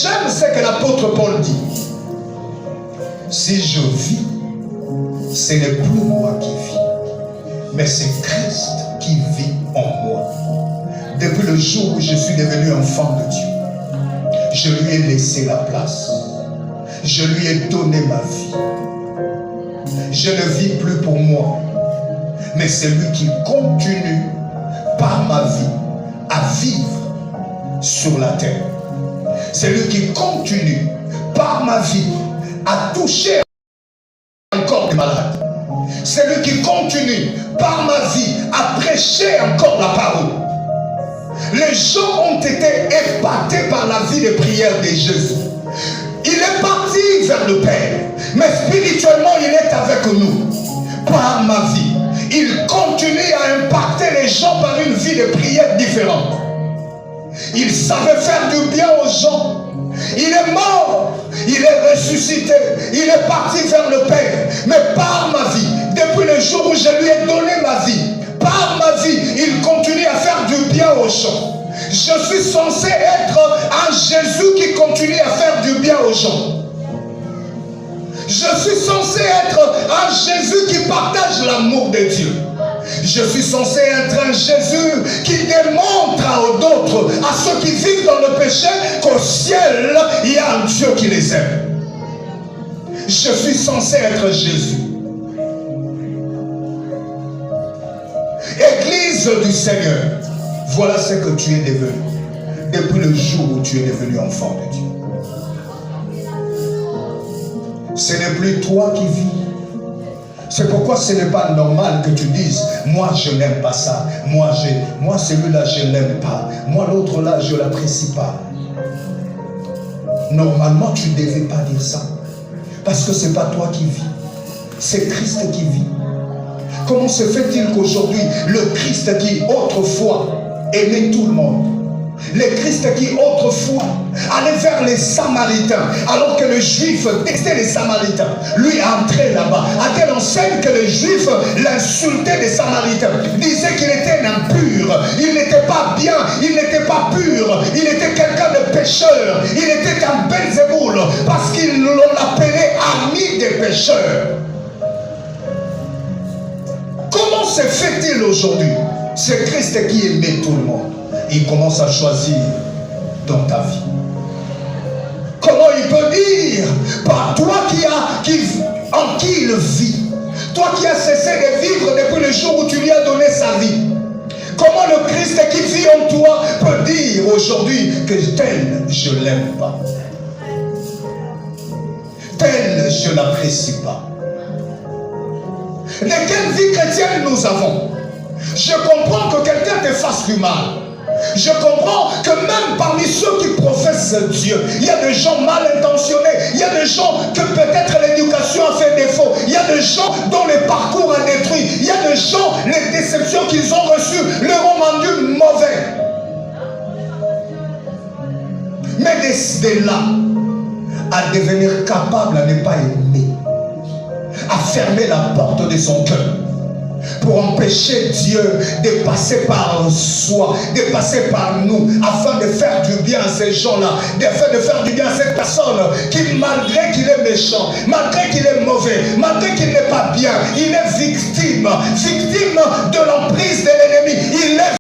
j'aime ce que l'apôtre Paul dit. Si je vis, ce n'est plus moi qui vis, mais c'est Christ qui vit en moi. Depuis le jour où je suis devenu enfant de Dieu, je lui ai laissé la place. Je lui ai donné ma vie. Je ne vis plus pour moi, mais c'est lui qui continue par ma vie à vivre sur la terre. C'est lui qui continue par ma vie à toucher encore des malades. C'est lui qui continue par ma vie à prêcher encore la parole. Les gens ont été épatés par la vie de prière de Jésus. Il est parti vers le Père, mais spirituellement il est avec nous. Par ma vie, il continue à impacter les gens par une vie de prière différente. Il savait faire du bien aux gens. Il est mort, il est ressuscité, il est parti vers le Père. Mais par ma vie, depuis le jour où je lui ai donné ma vie, par ma vie, il continue à faire du bien aux gens. Je suis censé être un Jésus qui continue à faire du bien aux gens. Je suis censé être un Jésus qui partage l'amour de Dieu. Je suis censé être un Jésus qui démontre à d'autres, à ceux qui vivent dans le péché, qu'au ciel, il y a un Dieu qui les aime. Je suis censé être Jésus. Église du Seigneur, voilà ce que tu es devenu depuis le jour où tu es devenu enfant de Dieu. Ce n'est plus toi qui vis. C'est pourquoi ce n'est pas normal que tu dises, moi je n'aime pas ça, moi celui-là je ne l'aime pas, moi l'autre là je ne l'apprécie pas. Normalement tu ne devais pas dire ça, parce que ce n'est pas toi qui vis, c'est Christ qui vit. Comment se fait-il qu'aujourd'hui le Christ qui autrefois aimait tout le monde, le Christ qui autrefois allait vers les Samaritains, alors que le Juif détestait les Samaritains, lui entrait là-bas, à telle enseigne que les Juifs l'insultaient des Samaritains, disaient qu'il était impur, il n'était pas bien, il n'était pas pur, il était quelqu'un de pécheur, il était un Belzéboul, parce qu'ils l'appelaient ami des pécheurs. Comment se fait-il aujourd'hui? C'est Christ qui aimait tout le monde. Il commence à choisir dans ta vie. Comment il peut dire, par toi en qui il vit, toi qui as cessé de vivre depuis le jour où tu lui as donné sa vie, comment le Christ qui vit en toi peut dire aujourd'hui que tel je ne l'aime pas, tel je n'apprécie pas? De quelle vie chrétienne nous avons? Je comprends que quelqu'un te fasse du mal. Je comprends que même parmi ceux qui professent Dieu, il y a des gens mal intentionnés, il y a des gens que peut-être l'éducation a fait défaut, il y a des gens dont le parcours a détruit, il y a des gens, les déceptions qu'ils ont reçues leur ont rendu mauvais. Mais décider là à devenir capable à ne pas aimer, à fermer la porte de son cœur, pour empêcher Dieu de passer par soi, de passer par nous, afin de faire du bien à ces gens-là, afin de faire du bien à cette personne qui, malgré qu'il est méchant, malgré qu'il est mauvais, malgré qu'il n'est pas bien, il est victime de l'emprise de l'ennemi. Il est